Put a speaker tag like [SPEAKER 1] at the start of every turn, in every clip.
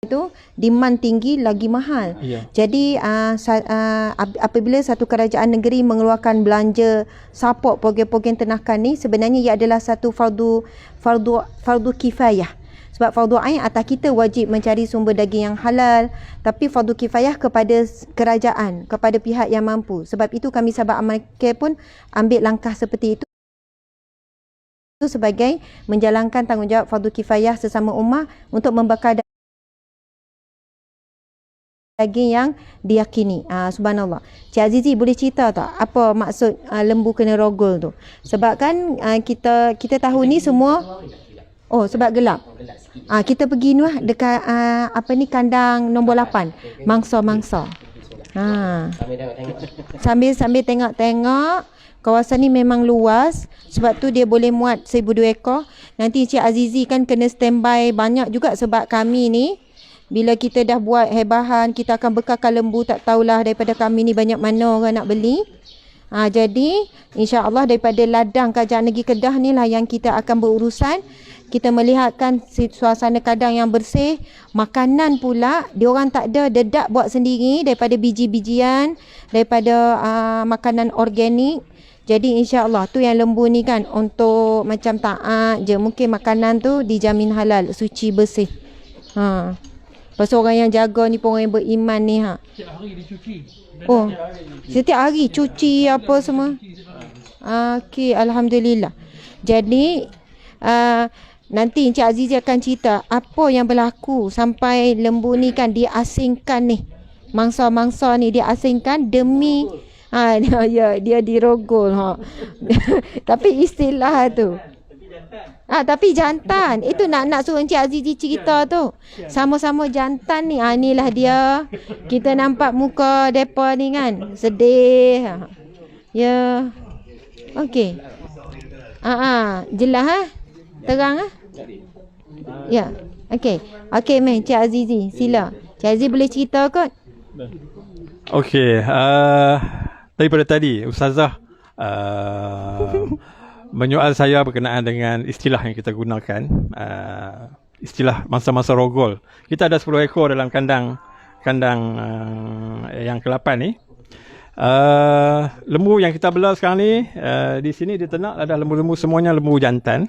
[SPEAKER 1] tu demand tinggi lagi mahal. Jadi apabila satu kerajaan negeri mengeluarkan belanja support program-program ternakan ni, sebenarnya ia adalah satu fardu kifayah. Sebab fardu ain atas kita wajib mencari sumber daging yang halal, tapi fardu kifayah kepada kerajaan, kepada pihak yang mampu. Sebab itu kami Sahabat Amal Care pun ambil langkah seperti itu sebagai menjalankan tanggungjawab fardu kifayah sesama ummah untuk membakar daging yang diyakini. Subhanallah. Cik Azizi boleh cerita tak apa maksud lembu kena rogol tu? Sebab kan kita tahu ni semua sebab gelap. Kita pergi ni lah dekat kandang nombor 8, mangsa-mangsa. Sambil tengok-tengok, kawasan ni memang luas, sebab tu dia boleh muat 1,002 ekor. Nanti Cik Azizi kan kena standby banyak juga, sebab kami ni bila kita dah buat hebahan, kita akan bekalkan lembu, tak tahulah daripada kami ni banyak mana orang nak beli. Jadi insya-Allah daripada ladang Kerajaan Negeri Kedah ni lah yang kita akan berurusan. Kita melihatkan suasana kandang yang bersih. Makanan pula diorang tak ada, dedak buat sendiri daripada biji-bijian, daripada makanan organik. Jadi insya-Allah tu yang lembu ni kan untuk macam taat je, mungkin makanan tu dijamin halal, suci, bersih. Pasal orang yang jaga ni pun orang yang beriman ni.
[SPEAKER 2] Setiap hari dicuci.
[SPEAKER 1] Setiap hari cuci apa semua. Okey, alhamdulillah. Jadi nanti Encik Azizi akan cerita apa yang berlaku sampai lembu ni kan diasingkan ni. Mangsa-mangsa ni diasingkan demi dia dirogol. Tapi istilah tu. Tapi jantan. Itu nak suruh Encik Azizi cerita tu. Sama-sama jantan ni. Inilah dia. Kita nampak muka depa ni kan. Sedih. Ya. Okey. Jelas terang Ya. Okey. Okey, Encik Azizi, sila. Encik Azizi boleh cerita kot?
[SPEAKER 2] Okey. Daripada tadi Ustazah menyoal saya berkenaan dengan istilah yang kita gunakan, istilah mangsa-mangsa rogol. Kita ada 10 ekor dalam kandang yang ke-8 ni. Lembu yang kita bela sekarang ni, di sini di ternak ada lembu-lembu, semuanya lembu jantan.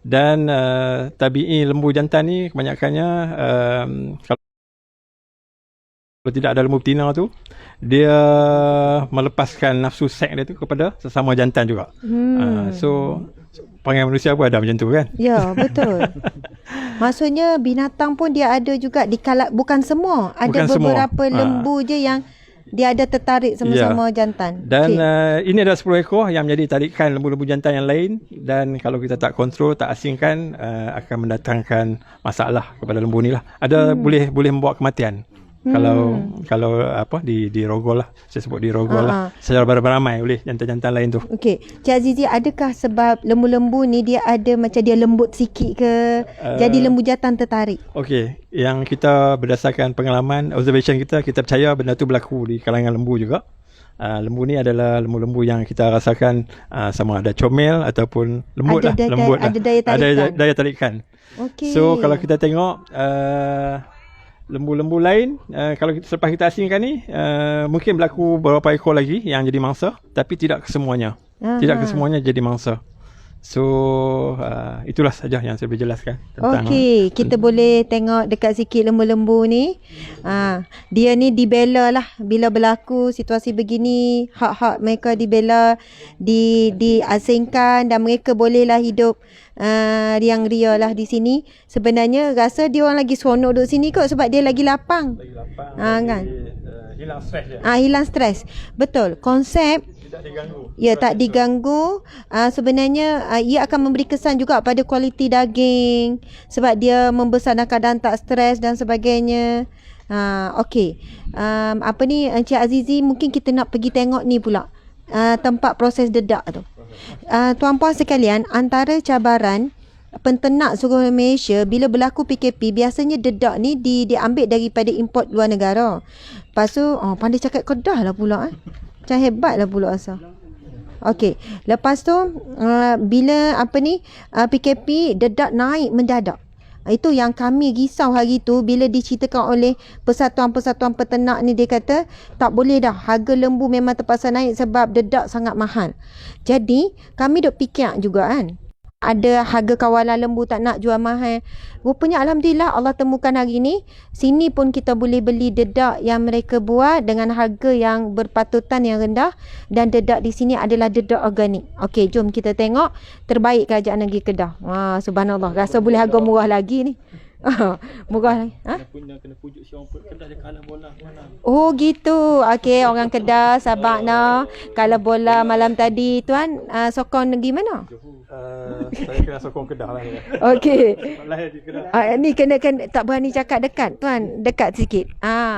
[SPEAKER 2] Dan tabi'i lembu jantan ni kebanyakannya kalau tidak ada lembu betina tu, dia melepaskan nafsu seks dia tu kepada sesama jantan juga. So perangai manusia pun ada macam tu kan?
[SPEAKER 1] Ya, betul. Maksudnya binatang pun dia ada juga bukan semua. Ada beberapa lembu je yang dia ada tertarik sama-sama jantan.
[SPEAKER 2] Dan ini ada 10 ekor yang menjadi tarikan lembu-lembu jantan yang lain, dan kalau kita tak kontrol, tak asingkan, akan mendatangkan masalah kepada lembu ni lah. Ada boleh membawa kematian. Kalau dirogol lah, saya sebut dirogol lah secara beramai oleh jantan-jantan lain tu.
[SPEAKER 1] Okey, Cik Azizi, adakah sebab lembu-lembu ni dia ada macam dia lembut sikit ke, jadi lembu jantan tertarik?
[SPEAKER 2] Okey, yang kita berdasarkan pengalaman observation kita percaya benda tu berlaku di kalangan lembu juga. Lembu ni adalah lembu-lembu yang kita rasakan sama ada comel ataupun lembut
[SPEAKER 1] ada daya tarikan.
[SPEAKER 2] Okay. So kalau kita tengok lembu-lembu lain, kalau selepas kita asingkan ni, mungkin berlaku beberapa ekor lagi yang jadi mangsa, tapi tidak kesemuanya. Tidak kesemuanya jadi mangsa. So itulah saja yang saya boleh jelaskan tentang.
[SPEAKER 1] Okey, kita boleh tengok dekat sikit lembu-lembu ni. Dia ni dibela lah bila berlaku situasi begini, hak-hak mereka dibela, diasingkan, dan mereka bolehlah hidup riang-ria lah di sini. Sebenarnya rasa dia orang lagi seronok duduk sini kot, sebab dia lagi lapang. Kan?
[SPEAKER 2] Hilang stres dia.
[SPEAKER 1] Hilang stres. Betul. Konsep
[SPEAKER 2] tidak diganggu.
[SPEAKER 1] Ya, tak diganggu. Sebenarnya ia akan memberi kesan juga pada kualiti daging, sebab dia membesar dalam keadaan tak stres dan sebagainya. Okey. Encik Azizi, mungkin kita nak pergi tengok ni pula, tempat proses dedak tu. Tuan-puan sekalian, antara cabaran penternak seluruh Malaysia bila berlaku PKP, biasanya dedak ni diambil daripada import luar negara. Lepas tu pandai cakap Kedah lah pula. Macam hebat lah pula asal. Okey, lepas tu bila PKP, dedak naik mendadak. Itu yang kami risau hari tu bila diceritakan oleh persatuan-persatuan peternak ni, dia kata tak boleh dah, harga lembu memang terpaksa naik sebab dedak sangat mahal. Jadi kami duk fikir juga kan, ada harga kawalan lembu tak nak jual mahal. Rupanya alhamdulillah Allah temukan hari ni, sini pun kita boleh beli dedak yang mereka buat dengan harga yang berpatutan, yang rendah, dan dedak di sini adalah dedak organik. Okey, jom kita tengok terbaik kerajaan negeri Kedah. Wah, subhanallah, rasa boleh harga murah lagi ni. Murah lagi.
[SPEAKER 2] Kena pujuk si orang Kedah dia kalah bola mana.
[SPEAKER 1] Oh gitu. Okey, orang Kedah sabar nak. Kalau bola malam tadi tuan sokong negeri mana?
[SPEAKER 2] Saya kena sokong Kedah lah.
[SPEAKER 1] Okey.
[SPEAKER 2] Lahir di Kedah.
[SPEAKER 1] Ni kena tak berani cakap dekat tuan, dekat sikit.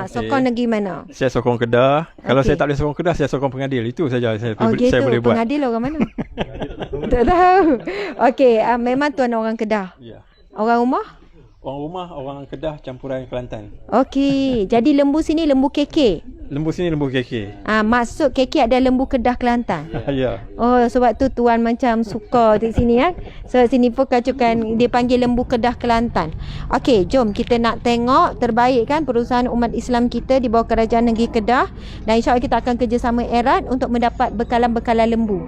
[SPEAKER 1] Sokong negeri mana?
[SPEAKER 2] Saya sokong Kedah. Kalau saya tak boleh sokong Kedah, saya sokong pengadil. Itu saja saya
[SPEAKER 1] gitu.
[SPEAKER 2] boleh buat.
[SPEAKER 1] Pengadil orang mana? Tak tahu. Okey, memang tuan orang Kedah.
[SPEAKER 2] Ya.
[SPEAKER 1] Orang rumah?
[SPEAKER 2] Orang rumah orang Kedah campuran Kelantan.
[SPEAKER 1] Okey, jadi lembu sini lembu KK.
[SPEAKER 2] Lembu sini lembu KK.
[SPEAKER 1] Maksud KK ada lembu Kedah Kelantan.
[SPEAKER 2] Ya.
[SPEAKER 1] Oh, sebab tu tuan macam suka di sini kan. So sini pun kacukan dia panggil lembu Kedah Kelantan. Okey, jom kita nak tengok terbaik kan perusahaan umat Islam kita di bawah kerajaan negeri Kedah, dan insya-Allah kita akan kerjasama erat untuk mendapat bekalan-bekalan lembu.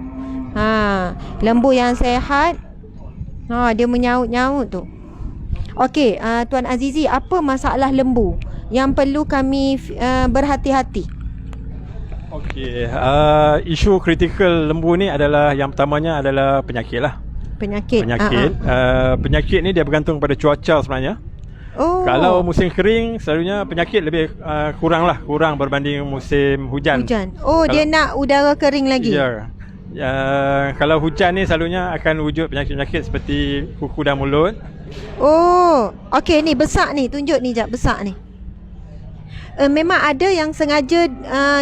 [SPEAKER 1] Lembu yang sihat. Dia menyaut-nyaut tu. Okey, Tuan Azizi, apa masalah lembu yang perlu kami berhati-hati?
[SPEAKER 2] Okey, isu kritikal lembu ni adalah, yang pertamanya adalah penyakit lah.
[SPEAKER 1] Penyakit.
[SPEAKER 2] Penyakit ni dia bergantung pada cuaca sebenarnya.
[SPEAKER 1] Oh.
[SPEAKER 2] Kalau musim kering, selalunya penyakit lebih kurang berbanding musim hujan.
[SPEAKER 1] Oh, dia nak udara kering lagi.
[SPEAKER 2] Ya. Kalau hujan ni selalunya akan wujud penyakit-penyakit seperti kuku dan mulut.
[SPEAKER 1] Oh, okey, ni besar ni, tunjuk ni jap, besar ni. Memang ada yang sengaja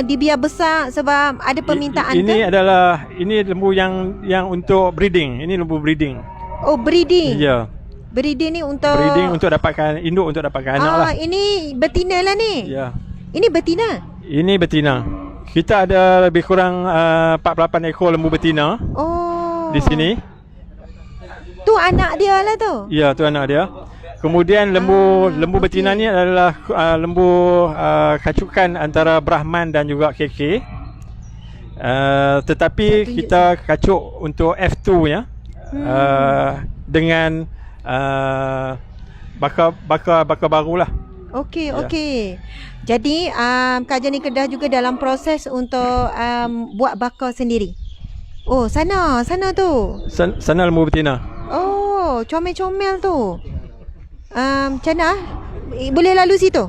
[SPEAKER 1] dibiar besar sebab ada permintaan
[SPEAKER 2] Ini lembu yang untuk breeding. Ini lembu breeding.
[SPEAKER 1] Oh, breeding.
[SPEAKER 2] Ya.
[SPEAKER 1] Breeding ni untuk
[SPEAKER 2] dapatkan induk, untuk dapatkan anak lah.
[SPEAKER 1] Ini betina lah ni.
[SPEAKER 2] Ya.
[SPEAKER 1] Ini betina.
[SPEAKER 2] Ini betina. Kita ada lebih kurang 48 ekor lembu betina.
[SPEAKER 1] Oh.
[SPEAKER 2] Di sini.
[SPEAKER 1] Tu anak dia lah tu.
[SPEAKER 2] Ya, tu anak dia. Kemudian lembu betina ni adalah lembu kacukan antara Brahman dan juga KK. Tetapi kita kacuk untuk F2 nya. Dengan bakar barulah.
[SPEAKER 1] Okey. Jadi Kerajaan Kedah juga dalam proses untuk buat bakar sendiri. Oh, sana tu.
[SPEAKER 2] Sana lembu betina.
[SPEAKER 1] Oh, comel-comel tu. Macam mana? Boleh lalu situ?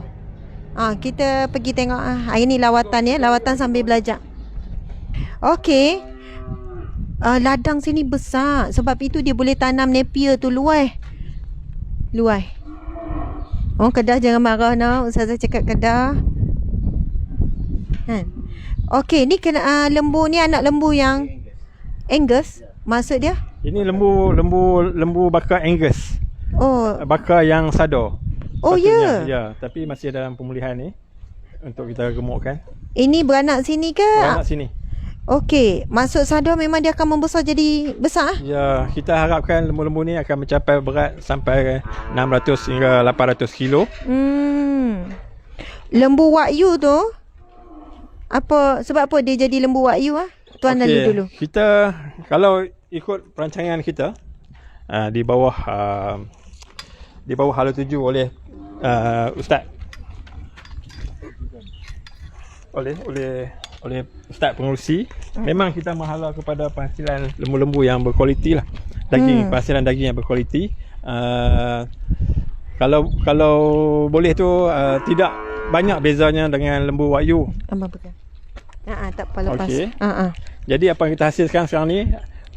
[SPEAKER 1] Kita pergi tengok. Hari ni lawatan sambil belajar. Okey. Ladang sini besar. Sebab itu dia boleh tanam napier tu luai. Orang Kedah jangan marah nak. Ustazah cakap Kedah. Okey, ni kena lembu ni, anak lembu yang Angus maksud dia?
[SPEAKER 2] Ini lembu bakar Angus.
[SPEAKER 1] Oh,
[SPEAKER 2] bakar yang sado.
[SPEAKER 1] Oh ya.
[SPEAKER 2] Ya, tapi masih dalam pemulihan ni untuk kita gemukkan.
[SPEAKER 1] Ini beranak sini ke?
[SPEAKER 2] Beranak sini.
[SPEAKER 1] Okey, maksud sado memang dia akan membesar jadi besar?
[SPEAKER 2] Ya, kita harapkan lembu-lembu ni akan mencapai berat sampai 600 hingga 800 kilo.
[SPEAKER 1] Lembu Wagyu tu sebab apa dia jadi lembu Wagyu Tuan lalu dulu.
[SPEAKER 2] Kita kalau ikut perancangan kita di bawah hala tuju oleh Ustaz oleh Ustaz pengurusi, memang kita menghala kepada penghasilan lembu-lembu yang berkualiti lah. Penghasilan daging yang berkualiti. Kalau boleh tu tidak banyak bezanya dengan lembu Wagyu. Tak apa, lepas. Okay. Jadi apa yang kita hasilkan sekarang ni,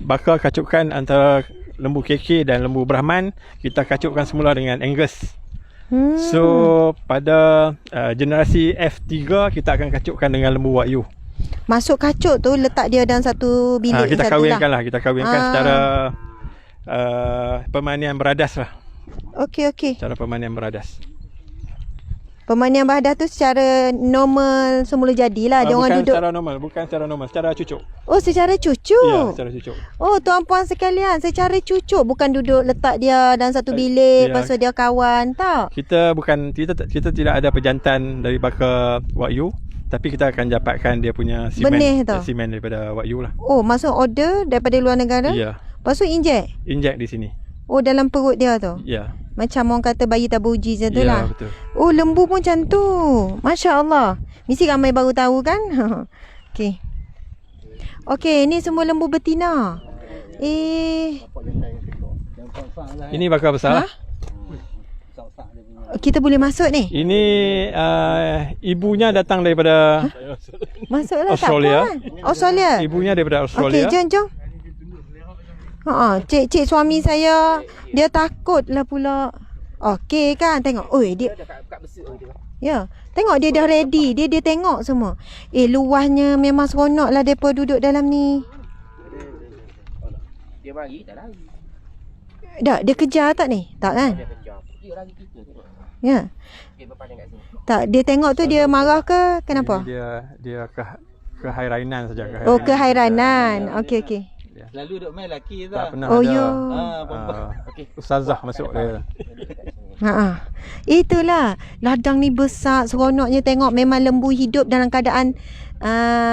[SPEAKER 2] bakar kacukan antara lembu KK dan lembu Brahman, kita kacukkan semula dengan Angus. So pada generasi F3 kita akan kacukkan dengan lembu Wagyu.
[SPEAKER 1] Masuk kacuk tu letak dia dalam satu bilik.
[SPEAKER 2] Kita kahwinkan lah. Kita kahwinkan secara permainan beradas lah.
[SPEAKER 1] Okey.
[SPEAKER 2] Cara permainan beradas.
[SPEAKER 1] Pemandian badan tu secara normal semula jadilah. Dia orang duduk.
[SPEAKER 2] Bukan secara normal, secara cucuk.
[SPEAKER 1] Oh, secara cucuk.
[SPEAKER 2] Ya, secara cucuk.
[SPEAKER 1] Oh, tuan-puan sekalian, secara cucuk, bukan duduk letak dia dalam satu bilik, lepas tu dia kawan, tak?
[SPEAKER 2] Kita tidak ada pejantan dari baka Wagyu, tapi kita akan dapatkan dia punya
[SPEAKER 1] Benih tu.
[SPEAKER 2] semen daripada Wagyu lah.
[SPEAKER 1] Oh, maksud order daripada luar negara?
[SPEAKER 2] Ya.
[SPEAKER 1] Lepas tu inject?
[SPEAKER 2] Inject di sini.
[SPEAKER 1] Oh, dalam perut dia tu?
[SPEAKER 2] Ya.
[SPEAKER 1] Macam orang kata bayi tabur uji macam tu
[SPEAKER 2] Ya,
[SPEAKER 1] lah.
[SPEAKER 2] betul.
[SPEAKER 1] Oh, lembu pun macam tu. Masya Allah. Mesti ramai baru tahu kan? Okey. Okey, ni semua lembu betina.
[SPEAKER 2] Ini bakal besar.
[SPEAKER 1] Ha? Kita boleh masuk ni?
[SPEAKER 2] Ini ibunya datang daripada
[SPEAKER 1] Masuklah,
[SPEAKER 2] Australia.
[SPEAKER 1] tak apa kan? Australia.
[SPEAKER 2] Ibunya daripada Australia.
[SPEAKER 1] Okey, jom. Cik suami saya dia takut lah pula. Okey kan, tengok. Oi, dia ya, tengok dia dah ready. Dia tengok semua. Luahnya memang seronok lah depa duduk dalam ni.
[SPEAKER 3] Dia mari tak lari.
[SPEAKER 1] Tak, dia kejar tak ni? Tak kan?
[SPEAKER 3] Dia kejar. Dia lari kita tengok.
[SPEAKER 1] Ya.
[SPEAKER 3] Dia berpandang kat sini.
[SPEAKER 1] Tak, dia tengok tu dia marah ke kenapa?
[SPEAKER 2] Dia kehairanan saja.
[SPEAKER 1] Oh, kehairanan. Okey.
[SPEAKER 3] Selalu duk main lelaki
[SPEAKER 2] Tak
[SPEAKER 3] tak.
[SPEAKER 2] pernah
[SPEAKER 1] Oh,
[SPEAKER 2] ada
[SPEAKER 1] ya.
[SPEAKER 2] ustazah masuk dia.
[SPEAKER 1] Itulah. Ladang ni besar, seronoknya tengok. Memang lembu hidup dalam keadaan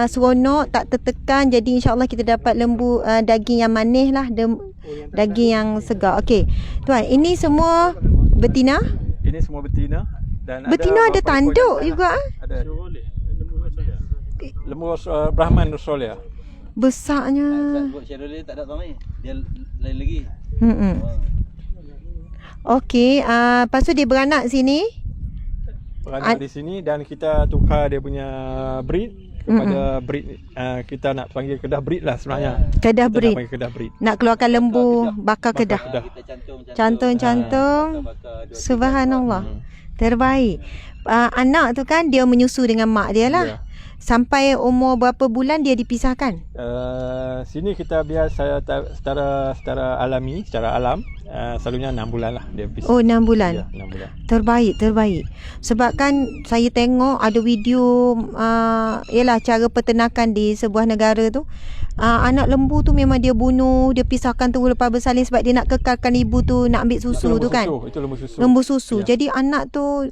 [SPEAKER 1] seronok, tak tertekan. Jadi insya-Allah kita dapat lembu daging yang manis lah, daging yang segar. Okey. Tuan, ini semua betina?
[SPEAKER 2] Ini semua betina dan
[SPEAKER 1] Betina ada
[SPEAKER 2] beberapa
[SPEAKER 1] tanduk
[SPEAKER 2] ekor
[SPEAKER 1] juga.
[SPEAKER 2] Ada. Lembu Brahman Australia.
[SPEAKER 1] Besarnya.
[SPEAKER 3] Buat Chevrolet tak ada tahu ni. Dia lain lagi.
[SPEAKER 1] Okey, lepas tu dia beranak sini.
[SPEAKER 2] Beranak di sini dan kita tukar dia punya breed kepada breed kita nak panggil Kedah breed lah sebenarnya.
[SPEAKER 1] Kedah
[SPEAKER 2] Kita
[SPEAKER 1] breed.
[SPEAKER 2] nak panggil Kedah breed.
[SPEAKER 1] Nak keluarkan lembu bakar Kedah.
[SPEAKER 3] Kita
[SPEAKER 1] Cantum. Subhanallah. Terbaik. Anak tu kan dia menyusu dengan mak dia lah.
[SPEAKER 2] Ya.
[SPEAKER 1] Sampai umur berapa bulan dia dipisahkan?
[SPEAKER 2] Sini kita biasa secara alami, secara alam selalunya 6 bulan lah dia pisah.
[SPEAKER 1] Oh, 6 bulan.
[SPEAKER 2] Ya, 6 bulan.
[SPEAKER 1] Terbaik. Sebab kan saya tengok ada video ialah cara peternakan di sebuah negara tu. Anak lembu tu memang dia bunuh, dia pisahkan tu lepas bersalin sebab dia nak kekalkan ibu tu nak ambil susu tu kan.
[SPEAKER 2] Itu lembu susu.
[SPEAKER 1] Lembu susu.
[SPEAKER 2] Ya.
[SPEAKER 1] Jadi anak tu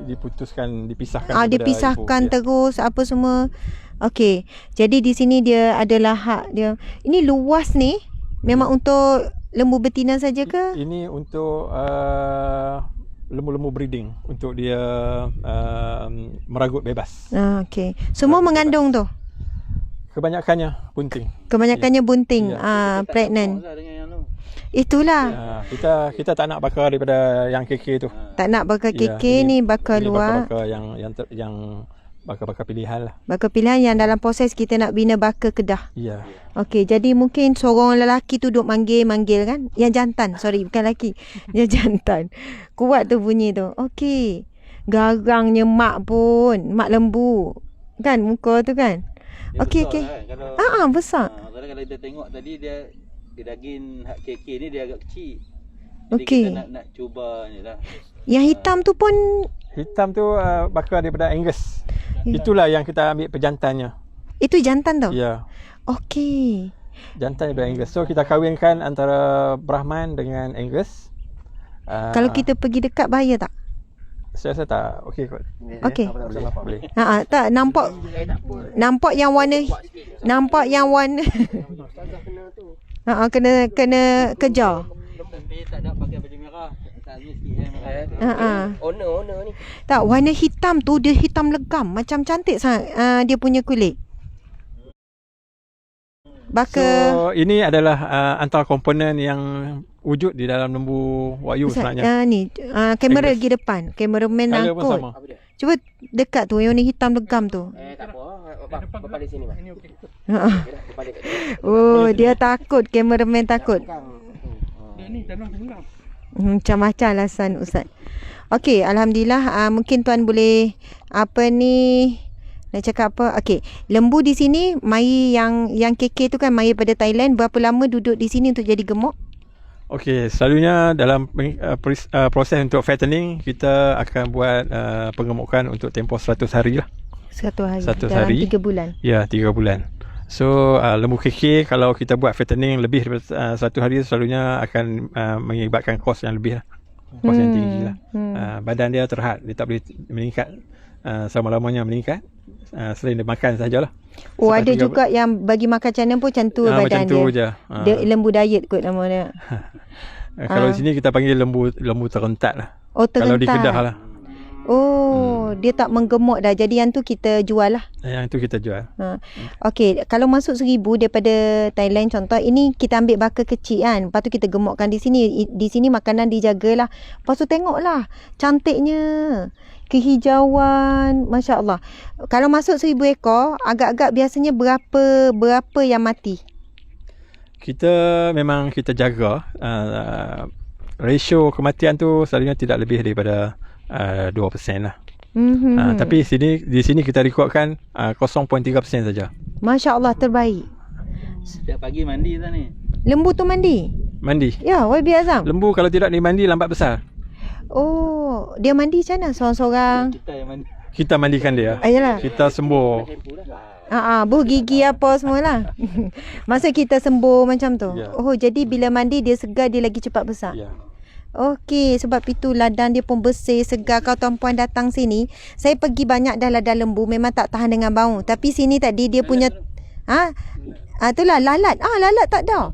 [SPEAKER 2] diputuskan dipisahkan
[SPEAKER 1] dipisahkan
[SPEAKER 2] ibu.
[SPEAKER 1] terus apa semua. Okey. Jadi di sini dia adalah hak dia. Ini luas ni memang untuk lembu betina saja ke?
[SPEAKER 2] Ini untuk lembu-lembu breeding untuk dia meragut bebas.
[SPEAKER 1] Okey. Semua mengandung tu.
[SPEAKER 2] Kebanyakannya bunting.
[SPEAKER 1] Kebanyakannya bunting, pregnant. Itulah.
[SPEAKER 2] Kita tak nak bakar daripada yang KK tu.
[SPEAKER 1] Tak nak bakar
[SPEAKER 2] Ya,
[SPEAKER 1] KK ni bakar
[SPEAKER 2] ini
[SPEAKER 1] luar.
[SPEAKER 2] bakar yang bakar pilihan lah.
[SPEAKER 1] Bakar pilihan yang dalam proses kita nak bina bakar Kedah.
[SPEAKER 2] Ya.
[SPEAKER 1] Okey, jadi mungkin seorang lelaki tu duk manggil kan? Yang jantan, sorry bukan lelaki. Yang jantan. Kuat tu bunyi tu. Okey. Garangnya mak pun, mak lembu. Kan muka tu kan? Okey.
[SPEAKER 3] Kan?
[SPEAKER 1] Besar.
[SPEAKER 3] Kalau kita tengok tadi dia daging hak KK ni dia agak kecil. Jadi
[SPEAKER 1] Okey.
[SPEAKER 3] kita nak cuba ni lah.
[SPEAKER 1] Yang hitam tu pun
[SPEAKER 2] Hitam tu bakar daripada Angus. Itulah yang kita ambil pejantannya.
[SPEAKER 1] itu jantan tu.
[SPEAKER 2] Ya.
[SPEAKER 1] Okey.
[SPEAKER 2] Jantan daripada Angus. So kita kahwinkan antara Brahman dengan Angus.
[SPEAKER 1] Kalau kita pergi dekat bahaya tak?
[SPEAKER 2] Saya rasa tak okey kot.
[SPEAKER 1] Okey.
[SPEAKER 2] Boleh.
[SPEAKER 1] Tak nampak yang warna kena kejar.
[SPEAKER 3] Tapi tak ada pakai baju merah. Tak ni sikit merah. Owner ni.
[SPEAKER 1] Tak, warna hitam tu dia hitam legam, macam cantik sangat dia punya kulit.
[SPEAKER 2] So ini adalah antara komponen yang wujud di dalam lembu Wagyu sebenarnya.
[SPEAKER 1] Ni kamera lagi depan, kameraman
[SPEAKER 2] Colour pun
[SPEAKER 1] angkut.
[SPEAKER 2] sama.
[SPEAKER 1] Cuba dekat tu yang ni hitam legam tu.
[SPEAKER 3] Tak apa. Berpaling sini, Mak. Ini okey. Berpaling kat sini.
[SPEAKER 1] Oh, dia takut, kameraman takut.
[SPEAKER 3] Dia ni tanah sebelah.
[SPEAKER 1] Macam-macam alasan Ustaz. Okey, alhamdulillah. Mungkin tuan boleh nak cakap apa? Okey, lembu di sini mari yang KK tu kan mari pada Thailand. Berapa lama duduk di sini untuk jadi gemuk?
[SPEAKER 2] Okey, selalunya dalam proses untuk fattening kita akan buat pengemukan untuk tempoh 100 hari lah.
[SPEAKER 1] 1 hari.
[SPEAKER 2] 100
[SPEAKER 1] dalam
[SPEAKER 2] hari.
[SPEAKER 1] 3 bulan.
[SPEAKER 2] Ya, 3 bulan. So lembu KK kalau kita buat fattening lebih daripada 1 hari selalunya akan mengibatkan kos yang lebih lah. Kos yang tinggi lah. Badan dia terhad, dia tak boleh meningkat selama-lamanya meningkat. Selain dia makan sajalah.
[SPEAKER 1] Oh, ada juga yang bagi makan canang pun macam tu badan
[SPEAKER 2] macam tu
[SPEAKER 1] dia.
[SPEAKER 2] je.
[SPEAKER 1] Dia lembu diet kot nama dia.
[SPEAKER 2] Kalau di sini kita panggil lembu terentat lah.
[SPEAKER 1] Oh,
[SPEAKER 2] Kalau di
[SPEAKER 1] terentat.
[SPEAKER 2] Kedah lah.
[SPEAKER 1] Oh, dia tak menggemuk dah. Jadi yang tu kita jual lah.
[SPEAKER 2] Yang tu kita jual.
[SPEAKER 1] Okey, kalau masuk 1,000 daripada Thailand contoh, ini kita ambil bakal kecil kan. Lepas tu kita gemukkan di sini. Di sini makanan dijagalah. Lepas tu tengoklah cantiknya. Kehijauan, Masya Allah. Kalau masuk 1,000 ekor, agak-agak biasanya berapa yang mati?
[SPEAKER 2] Kita memang kita jaga ratio kematian tu selalunya tidak lebih daripada 2% lah. Tapi di sini kita rekodkan 0.3% saja.
[SPEAKER 1] Masya Allah, terbaik.
[SPEAKER 3] Setiap pagi mandi tak ni?
[SPEAKER 1] Lembu tu mandi?
[SPEAKER 2] Mandi.
[SPEAKER 1] Ya, YB Azam.
[SPEAKER 2] Lembu kalau tidak dimandi lambat besar.
[SPEAKER 1] Oh, dia mandi macam mana? Seorang-seorang?
[SPEAKER 3] Kita yang mandi.
[SPEAKER 2] Kita mandikan dia.
[SPEAKER 1] Ayolah.
[SPEAKER 2] Kita sembuh.
[SPEAKER 1] Buh gigi apa semualah. Masa kita sembuh macam tu.
[SPEAKER 2] Ya.
[SPEAKER 1] Oh, jadi bila mandi dia segar, dia lagi cepat besar.
[SPEAKER 2] Ya.
[SPEAKER 1] Okey, sebab itu ladang dia pun bersih, segar. Kalau tuan-puan datang sini, saya pergi banyak dah ladang lembu, memang tak tahan dengan bau. Tapi sini tadi dia punya itulah lalat. Lalat tak ada.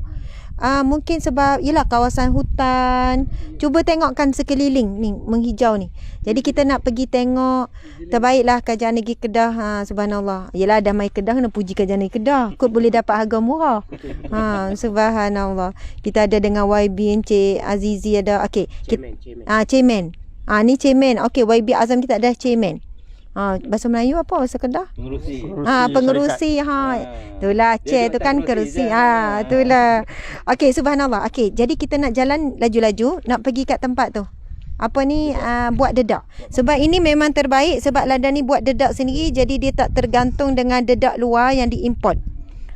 [SPEAKER 1] Mungkin sebab yalah kawasan hutan. Cuba tengokkan sekeliling ni menghijau ni. Jadi kita nak pergi tengok. Terbaiklah Kerajaan Negeri Kedah. Subhanallah. Yalah dah mai Kedah kena puji Kerajaan Negeri Kedah. Kot boleh dapat harga murah. Subhanallah. Kita ada dengan YB Encik Azizi ada. Okey. Chairman. Ni chairman. Okey, YB Azam kita ada chairman. Bahasa Melayu apa bahasa Kedah?
[SPEAKER 3] Pengerusi.
[SPEAKER 1] Pengerusi. Itulah chair tu kan kerusi. Itulah. Okey, subhanallah. Okey, jadi kita nak jalan laju-laju nak pergi kat tempat tu. Apa ni buat dedak. Sebab ini memang terbaik sebab ladang ni buat dedak sendiri, jadi dia tak tergantung dengan dedak luar yang diimport.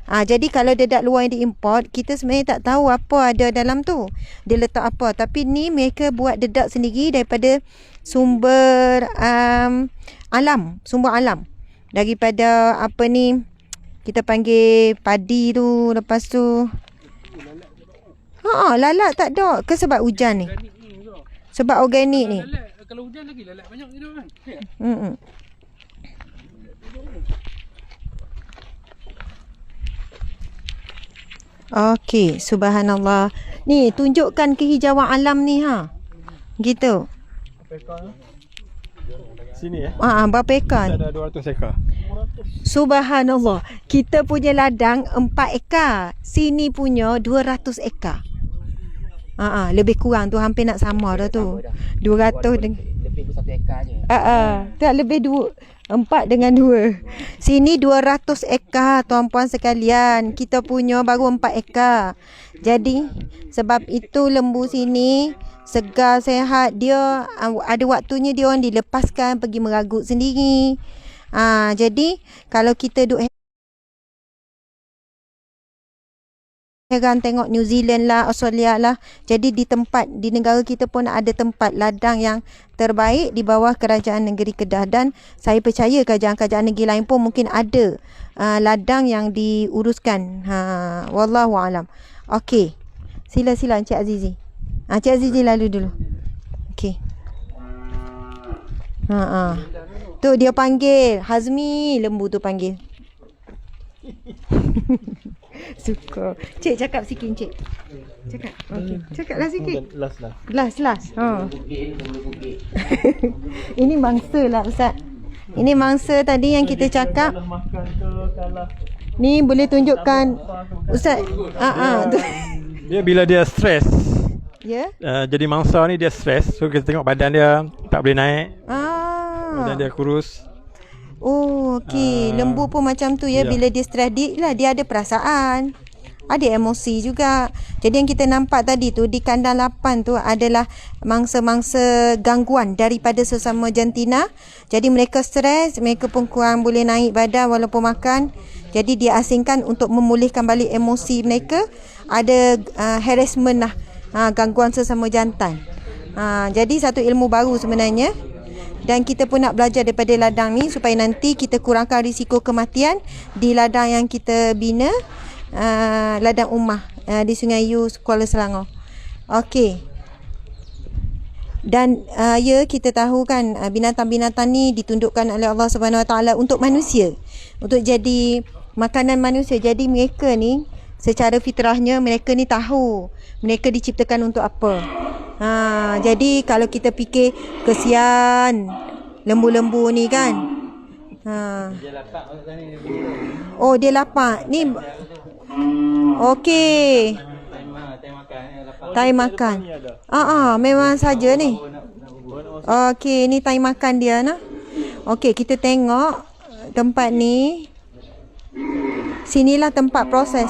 [SPEAKER 1] Jadi kalau dedak luar yang diimport, kita sebenarnya tak tahu apa ada dalam tu. Dia letak apa. Tapi ni mereka buat dedak sendiri daripada sumber alam. Sumber alam. Daripada apa ni, kita panggil padi tu. Lepas tu lalat tak ada. Ke sebab hujan ni? Sebab organik ni.
[SPEAKER 4] Kalau hujan lagi lalat banyak hidup kan.
[SPEAKER 1] Okey, subhanallah. Ni tunjukkan kehijauan alam ni Gitu.
[SPEAKER 2] Sini
[SPEAKER 1] Berapa ekar?
[SPEAKER 2] Kita ada 200 ekar.
[SPEAKER 1] Subhanallah. Kita punya ladang 4 ekar. Sini punya 200 ekar. Lebih kurang tu, hampir nak sama dah tu. 200
[SPEAKER 3] Lebih 1 ekar je.
[SPEAKER 1] tak lebih 4 dengan 2. Sini 200 ekar tuan-puan sekalian. Kita punya baru 4 ekar. Jadi sebab itu lembu sini segar, sehat. Dia ada waktunya dia orang dilepaskan pergi meragut sendiri. Jadi kalau kita duk heran tengok New Zealand lah, Australia lah. Jadi di negara kita pun ada tempat ladang yang terbaik di bawah Kerajaan Negeri Kedah. Dan saya percaya kerajaan-kerajaan negeri lain pun mungkin ada ladang yang diuruskan. Wallahualam. Okey. Sila Encik Azizi. Encik Azizi lalu dulu. Okey. Tu dia panggil Hazmi, lembu tu panggil. Suka. Cik cakap sikit Cik. Cakap. Okey. Cakaplah sikit. Last. Ini mangsa lah Ustaz. Ini mangsa tadi yang kita cakap. Ni boleh tunjukkan Ustaz.
[SPEAKER 2] Dia bila dia stres.
[SPEAKER 1] Ya.
[SPEAKER 2] Jadi mangsa ni dia stres. So kita tengok badan dia tak boleh naik. Badan dia kurus.
[SPEAKER 1] Oh, okey. Lembu pun macam tu ya. Bila dia stres, dia ada perasaan. Ada emosi juga. Jadi yang kita nampak tadi tu di kandang 8 tu adalah mangsa-mangsa gangguan daripada sesama jantina. Jadi mereka stres, mereka pun kurang boleh naik badan walaupun makan. Jadi dia asingkan untuk memulihkan balik emosi mereka. Ada harassment lah. gangguan sesama jantan. Jadi satu ilmu baru sebenarnya. Dan kita pun nak belajar daripada ladang ni supaya nanti kita kurangkan risiko kematian di ladang yang kita bina, ladang Ummah di Sungai You, Kuala Selangor. Okey. Dan kita tahu kan binatang-binatang ni ditundukkan oleh Allah Subhanahu Wa Taala untuk manusia, untuk jadi makanan manusia. Jadi mereka ni secara fitrahnya mereka ni tahu mereka diciptakan untuk apa. Jadi kalau kita fikir kesian lembu-lembu ni kan.
[SPEAKER 3] Dia lapak maksudnya ni.
[SPEAKER 1] Oh, dia lapak. Ni okey.
[SPEAKER 3] Time makan ni lapak.
[SPEAKER 1] Time makan. Memang saja ni. Okey, ni time makan dia nah. Okey, kita tengok tempat ni. Sinilah tempat proses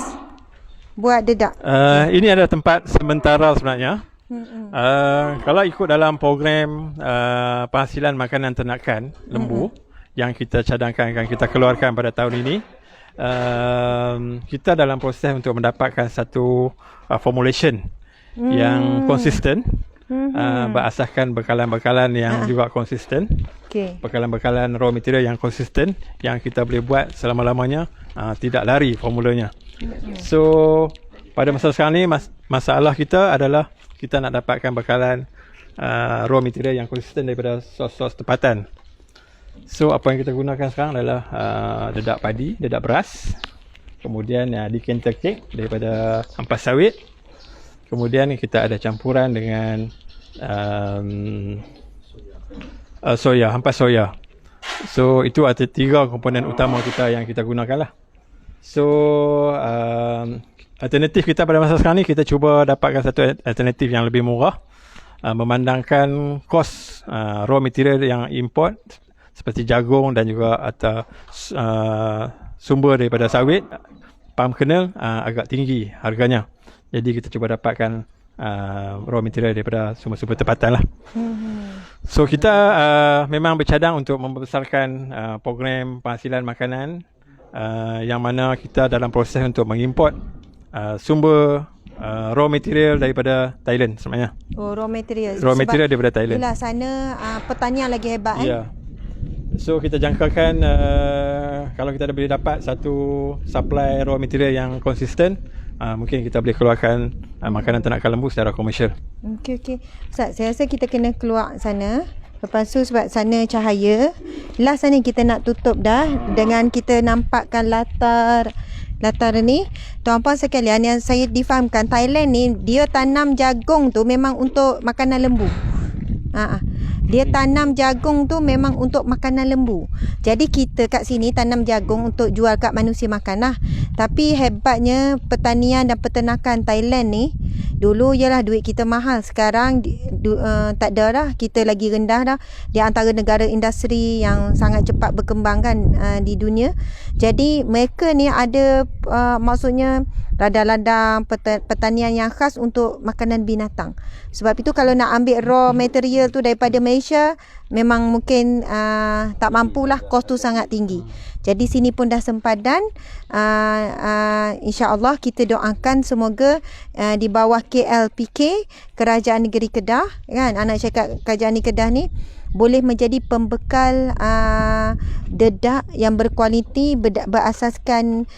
[SPEAKER 1] buat dedak.
[SPEAKER 2] Ini adalah tempat sementara sebenarnya. Kalau ikut dalam program penghasilan makanan ternakan lembu yang kita cadangkan akan kita keluarkan pada tahun ini, kita dalam proses untuk mendapatkan satu formulation yang konsisten, berasaskan bekalan-bekalan yang juga konsisten, bekalan-bekalan raw material yang konsisten yang kita boleh buat selama-lamanya, tidak lari formulanya. So pada masa sekarang ni masalah kita adalah kita nak dapatkan bekalan raw material yang konsisten daripada sos-sos tempatan. So apa yang kita gunakan sekarang adalah dedak padi, dedak beras, kemudian decanter cake daripada ampas sawit, kemudian kita ada campuran dengan soya, ampas soya. So itu ada 3 komponen utama kita yang kita gunakan lah. So alternatif kita pada masa sekarang ni, kita cuba dapatkan satu alternatif yang lebih murah, memandangkan kos raw material yang import seperti jagung dan juga atau sumber daripada sawit, palm kernel, agak tinggi harganya. Jadi kita cuba dapatkan raw material daripada sumber-sumber tempatan lah. So kita memang bercadang untuk membesarkan program penghasilan makanan, yang mana kita dalam proses untuk mengimport sumber raw material daripada Thailand sebenarnya.
[SPEAKER 1] Oh, raw material.
[SPEAKER 2] Raw material daripada Thailand.
[SPEAKER 1] Itulah sana pertanian lagi hebat
[SPEAKER 2] Ya. So kita jangkakan kalau kita boleh dapat satu supply raw material yang konsisten, mungkin kita boleh keluarkan makanan ternakan lembu secara komersial.
[SPEAKER 1] Okey. Ustaz, saya rasa kita kena keluar sana. Lepas tu sebab sana cahaya. Last sana kita nak tutup dah dengan kita nampakkan latar ni. Tuan-puan sekalian, yang saya difahamkan, Thailand ni dia tanam jagung tu memang untuk makanan lembu. Dia tanam jagung tu memang untuk makanan lembu. Jadi kita kat sini tanam jagung untuk jual kat manusia makan lah. Tapi hebatnya pertanian dan peternakan Thailand ni, dulu ialah duit kita mahal. Sekarang tak ada dah. Kita lagi rendah dah. Di antara negara industri yang sangat cepat berkembang kan di dunia. Jadi mereka ni ada maksudnya ladang-ladang pertanian yang khas untuk makanan binatang. Sebab itu kalau nak ambil raw material tu daripada Malaysia, memang mungkin tak mampulah, kos tu sangat tinggi. Jadi sini pun dah sempadan. InsyaAllah kita doakan semoga di bawah KLPK, Kerajaan Negeri Kedah, kan, anak cakap Kerajaan Negeri Kedah ni boleh menjadi pembekal dedak yang berkualiti, berasaskan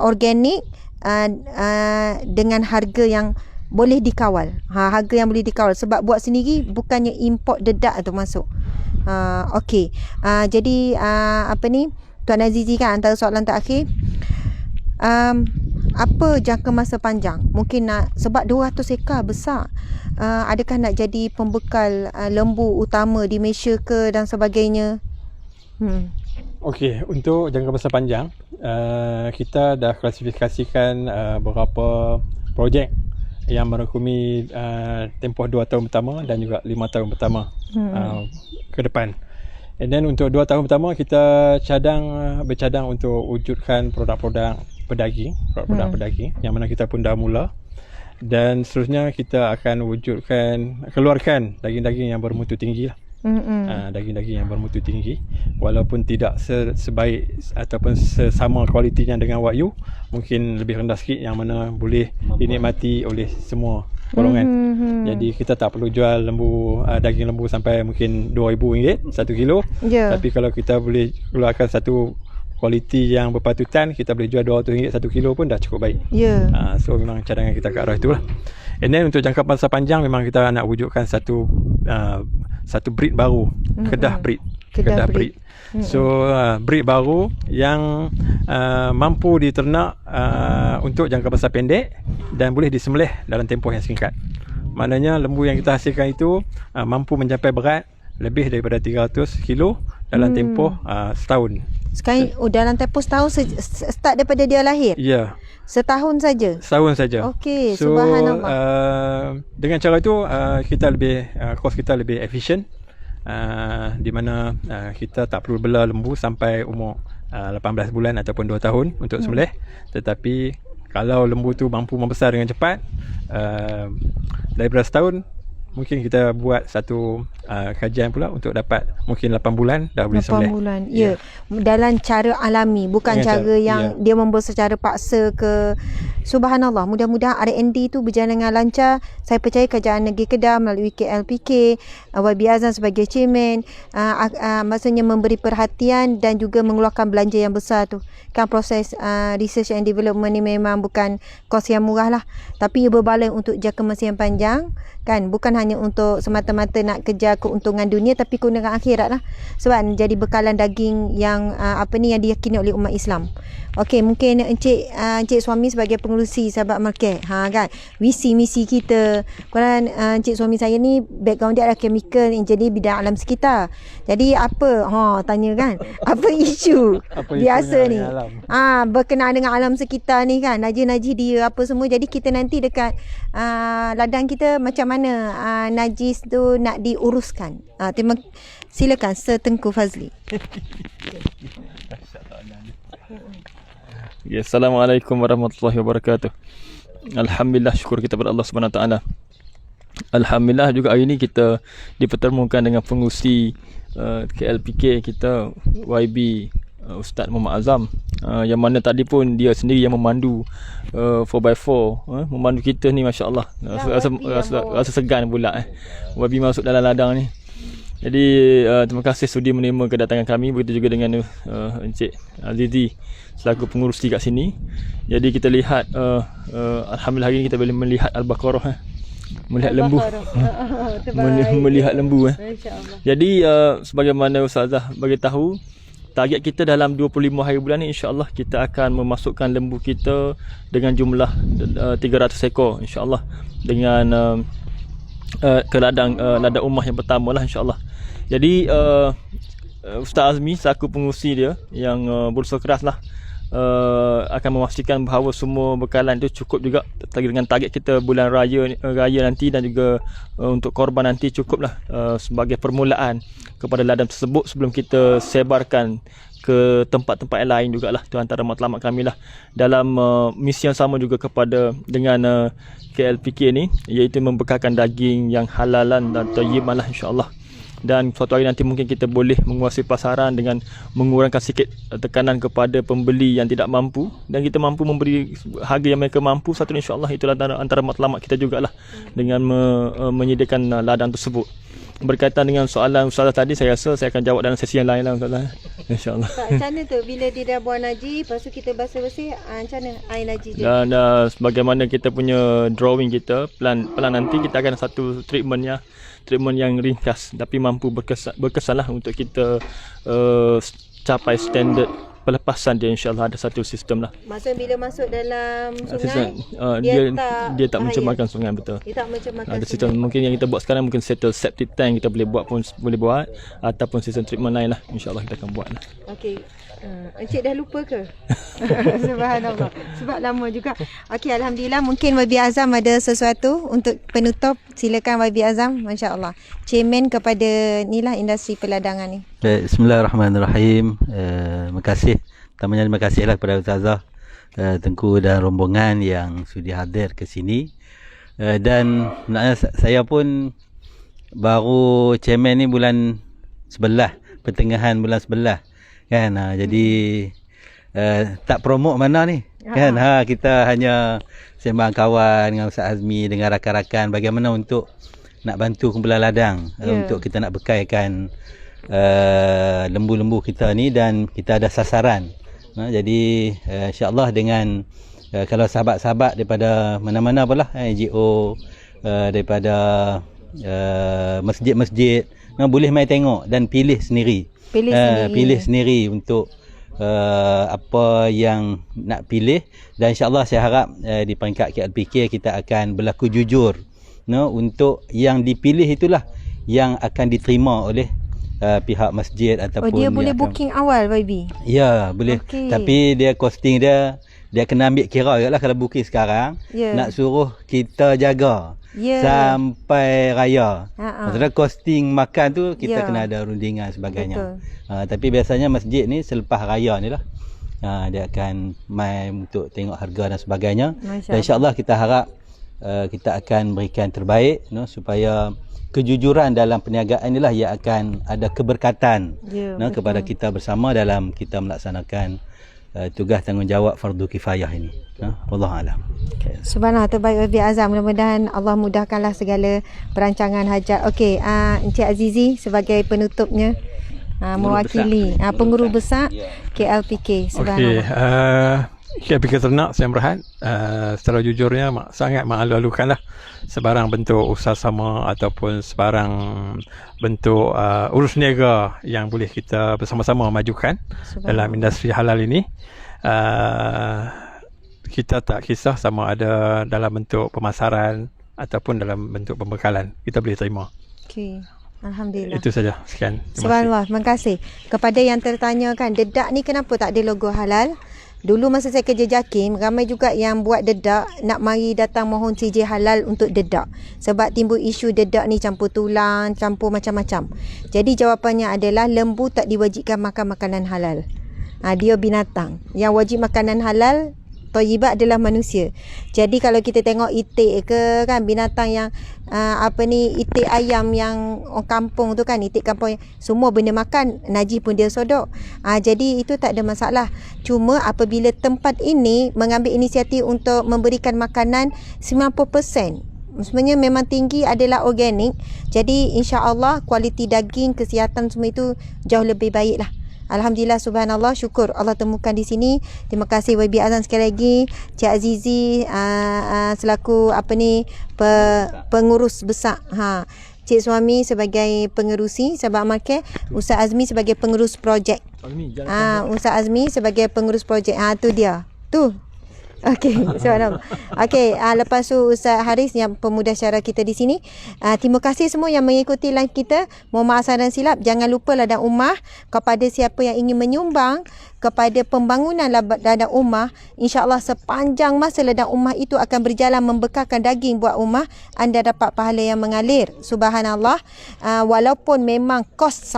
[SPEAKER 1] organik, dengan harga yang boleh dikawal. Harga yang boleh dikawal. Sebab buat sendiri bukannya import dedak tu masuk. Okey. Jadi Tuan Azizi kan, antara soalan terakhir, apa jangka masa panjang? Mungkin nak, sebab 200 ekar besar, adakah nak jadi pembekal lembu utama di Malaysia ke dan sebagainya?
[SPEAKER 2] Okey, untuk jangka masa panjang, kita dah klasifikasikan beberapa projek yang merangkumi tempoh 2 tahun pertama dan juga 5 tahun pertama ke depan. And then untuk 2 tahun pertama kita bercadang untuk wujudkan produk-produk pedaging, pedaging yang mana kita pun dah mula. Dan seterusnya kita akan keluarkan daging-daging yang bermutu tinggi lah. Daging-daging yang bermutu tinggi, walaupun tidak sebaik ataupun sesama kualitinya dengan Wagyu, mungkin lebih rendah sikit, yang mana boleh dinikmati oleh semua golongan. Jadi kita tak perlu jual daging lembu sampai mungkin RM2,000 1 kilo. Tapi kalau kita boleh keluarkan satu kualiti yang berpatutan, kita boleh jual RM200 1 kilo pun dah cukup baik. So memang cadangan kita ke arah itulah. And then untuk jangka masa panjang, memang kita nak wujudkan satu breed baru, Kedah breed. So breed baru yang mampu diternak untuk jangka masa pendek dan boleh disembelih dalam tempoh yang singkat. Maknanya lembu yang kita hasilkan itu mampu mencapai berat lebih daripada 300 kilo dalam tempoh setahun.
[SPEAKER 1] Sekarang dalam tempoh setahun start daripada dia lahir?
[SPEAKER 2] Ya.
[SPEAKER 1] Setahun saja?
[SPEAKER 2] Setahun saja.
[SPEAKER 1] Okey,
[SPEAKER 2] so,
[SPEAKER 1] subhanallah.
[SPEAKER 2] Dengan cara itu kita lebih kos kita lebih efisien, di mana kita tak perlu bela lembu sampai umur 18 bulan ataupun 2 tahun untuk sembelih. Tetapi kalau lembu tu mampu membesar dengan cepat, daripada setahun, mungkin kita buat satu kajian pula untuk dapat mungkin 8 bulan dah boleh sembelih.
[SPEAKER 1] 8 bulan. Ya. Dalam cara alami, bukan dengan cara yang dia membuat secara paksa ke. Subhanallah. Mudah-mudahan R&D tu berjalan dengan lancar. Saya percaya Kerajaan Negeri Kedah melalui KLPK, YB Azam sebagai chairman, maksudnya memberi perhatian dan juga mengeluarkan belanja yang besar tu. Kan proses research and development ni memang bukan kos yang murah lah. Tapi ia berbaloi untuk jangka masa yang panjang. Kan, bukan hanya untuk semata-mata nak kejar keuntungan dunia, tapi keuntungan akhirat lah. Sebab jadi bekalan daging yang yang diyakini oleh umat Islam. Okey, mungkin Encik Suami sebagai pengerusi Sahabat Market, kan, misi kita. Kerana Encik Suami saya ni background dia adalah chemical engineer bidang alam sekitar. Jadi apa tanya kan, apa isu biasa ni berkenaan dengan alam sekitar ni kan, najis dia apa semua. Jadi kita nanti dekat ladang kita macam mana najis tu nak diuruskan. Silakan Sir Tengku Fazli.
[SPEAKER 5] Assalamualaikum warahmatullahi wabarakatuh. Alhamdulillah, syukur kita kepada Allah Subhanahu Wa Taala. Alhamdulillah juga hari ini kita dipertemukan dengan pengurusi KLPK kita, YB Ustaz Muhammad Azam, yang mana tadi pun dia sendiri yang memandu 4x4, memandu kita ni, masya-Allah. Rasa segan pula YB masuk dalam ladang ni. Jadi terima kasih sudi menerima kedatangan kami. Begitu juga dengan Encik Azizi selaku pengurusi kat sini. Jadi kita lihat alhamdulillah hari ini kita boleh melihat Al-Baqarah, melihat lembu. Melihat lembu
[SPEAKER 1] Masya-Allah.
[SPEAKER 5] Jadi sebagaimana Ustazah beritahu, target kita dalam 25 hari bulan ni, insya-Allah kita akan memasukkan lembu kita dengan jumlah 300 ekor, insya-Allah, dengan ke ladang Ummah yang pertama lah, insya-Allah. Jadi Ustaz Azmi selaku pengurusi dia yang berusaha keras lah, akan memastikan bahawa semua bekalan itu cukup juga dengan target kita bulan raya nanti, dan juga untuk korban nanti cukup lah sebagai permulaan kepada ladang tersebut sebelum kita sebarkan ke tempat-tempat yang lain jugalah. Itu antara matlamat kami lah dalam misi yang sama juga kepada dengan KLPK ni, iaitu membekalkan daging yang halalan dan thayyiban lah, insya-Allah. Dan suatu hari nanti mungkin kita boleh menguasai pasaran dengan mengurangkan sikit tekanan kepada pembeli yang tidak mampu, dan kita mampu memberi harga yang mereka mampu. Satu, insya-Allah itulah antara matlamat kita jugalah dengan menyediakan ladang tersebut. Berkaitan dengan soalan Ustazah tadi, saya rasa saya akan jawab dalam sesi yang lain lah, Ustazah, insya-Allah.
[SPEAKER 1] Pak, macam mana tu bila dia dah buang najis, lepas tu kita basuh-bersih, macam mana air najis dia?
[SPEAKER 5] Dan sebagaimana kita punya drawing kita, plan nanti kita akan satu treatment yang ringkas tapi mampu berkesan lah untuk kita capai standard pelepasan dia, insya-Allah. Ada satu sistem lah.
[SPEAKER 1] Maksudnya bila masuk dalam sungai,
[SPEAKER 5] dia tak mencemarkan sungai, betul.
[SPEAKER 1] Dia tak mencemarkan
[SPEAKER 5] Ada sistem mungkin yang kita buat sekarang, mungkin settle septic tank kita boleh buat ataupun sistem treatment lain lah, insya-Allah kita akan buat lah.
[SPEAKER 1] Okey. Encik dah lupa ke? Subhanallah. Sebab lama juga. Okey, alhamdulillah. Mungkin YB Azam ada sesuatu untuk penutup. Silakan YB Azam, masya-Allah. Chairman kepada industri peladangan ni.
[SPEAKER 3] Bismillahirrahmanirrahim. Terima kasih. Pertamanya terima kasihlah kepada Ustazah Tengku dan rombongan yang sudi hadir ke sini. Dan sebenarnya saya pun baru chairman ni bulan 11, pertengahan bulan 11 kan. Jadi tak promote mana ni kan. Kita hanya sembang kawan dengan Ustaz Azmi, dengan rakan-rakan bagaimana untuk nak bantu kumpulan ladang, untuk kita nak bekaikan lembu-lembu kita ni, dan kita ada sasaran. Jadi insya-Allah dengan kalau sahabat-sahabat daripada mana-mana apalah, NGO, daripada masjid-masjid, boleh mai tengok dan pilih sendiri. Pilih sendiri untuk apa yang nak pilih. Dan insya-Allah saya harap di peringkat KLPK kita akan berlaku jujur, untuk yang dipilih itulah yang akan diterima oleh pihak masjid ataupun
[SPEAKER 1] dia boleh booking awal, YB?
[SPEAKER 3] Ya, boleh. Tapi dia costing dia kena ambil kira juga lah. Kalau booking sekarang, nak suruh kita jaga sampai raya. Maksudnya costing makan tu kita kena ada rundingan sebagainya. Tapi biasanya masjid ni selepas raya ni lah, dia akan main untuk tengok harga dan sebagainya. Dan insyaAllah kita harap kita akan berikan terbaik, supaya kejujuran dalam perniagaan inilah yang akan ada keberkatan kepada kita bersama dalam kita melaksanakan tugas tanggungjawab fardu kifayah ini. Wallahu a'lam.
[SPEAKER 1] Subhanallah, terbaik YB Azam. Mudah-mudahan Allah mudahkanlah segala perancangan hajat. Okey, Encik Azizi sebagai penutupnya, mewakili pengurus besar KLPK. Subhanallah.
[SPEAKER 2] KLPK Ternak Sdn Bhd, secara jujurnya sangat mengalu-alukan lah sebarang bentuk usaha sama ataupun sebarang bentuk urus niaga yang boleh kita bersama-sama majukan dalam industri halal ini. Kita tak kisah sama ada dalam bentuk pemasaran ataupun dalam bentuk pembekalan, kita boleh terima.
[SPEAKER 1] Okey, alhamdulillah.
[SPEAKER 2] Itu saja. Sekian.
[SPEAKER 1] Subhanallah, terima kasih. Kepada yang tertanyakan dedak ni kenapa tak ada logo halal? Dulu masa saya kerja JAKIM, ramai juga yang buat dedak nak mari datang mohon CJ halal untuk dedak. Sebab timbul isu dedak ni campur tulang, campur macam-macam. Jadi jawapannya adalah lembu tak diwajibkan makan makanan halal. Dia binatang. Yang wajib makanan halal thayyibat adalah manusia. Jadi kalau kita tengok itik ke kan, binatang yang itik ayam yang orang kampung tu kan, itik kampung, semua benda makan, najis pun dia sodok. Jadi itu tak ada masalah. Cuma apabila tempat ini mengambil inisiatif untuk memberikan makanan 90%, sebenarnya memang tinggi adalah organik. Jadi insya-Allah kualiti daging, kesihatan semua itu jauh lebih baik lah. Alhamdulillah, subhanallah, syukur Allah temukan di sini. Terima kasih YB Azam sekali lagi, Cik Azizi selaku pengurus besar, Cik Suami sebagai pengerusi Sabak Market, Ustaz Azmi sebagai pengurus projek. Ustaz Azmi sebagai pengurus projek. Tu dia. Tu. Okey, subhanallah. Okey, lepas tu Ustaz Haris yang pemuda syara kita di sini. Terima kasih semua yang mengikuti live kita. Mohon maaf salah dan silap. Jangan lupa ladang umah kepada siapa yang ingin menyumbang kepada pembangunan ladang umah. InsyaAllah sepanjang masa ladang umah itu akan berjalan membekalkan daging buat umah, anda dapat pahala yang mengalir. Subhanallah. Walaupun memang kos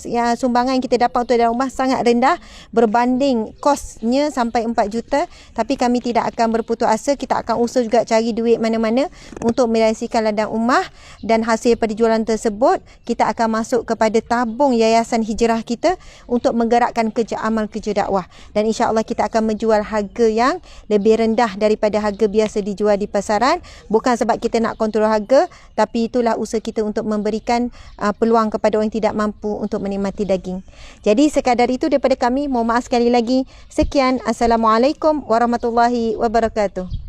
[SPEAKER 1] yang sumbangan yang kita dapat untuk ladang umah sangat rendah berbanding kosnya sampai 4 juta, tapi kami tidak akan berputus asa. Kita akan usaha juga cari duit mana-mana untuk merealisasikan ladang umah, dan hasil penjualan tersebut kita akan masuk kepada tabung Yayasan Hijrah kita untuk menggerakkan kerja amal, kerja dakwah. Dan insya-Allah kita akan menjual harga yang lebih rendah daripada harga biasa dijual di pasaran. Bukan sebab kita nak kontrol harga, tapi itulah usaha kita untuk memberikan peluang kepada orang yang tidak mampu untuk menikmati daging. Jadi sekadar itu daripada kami. Mohon maaf sekali lagi. Sekian. Assalamualaikum warahmatullahi wabarakatuh.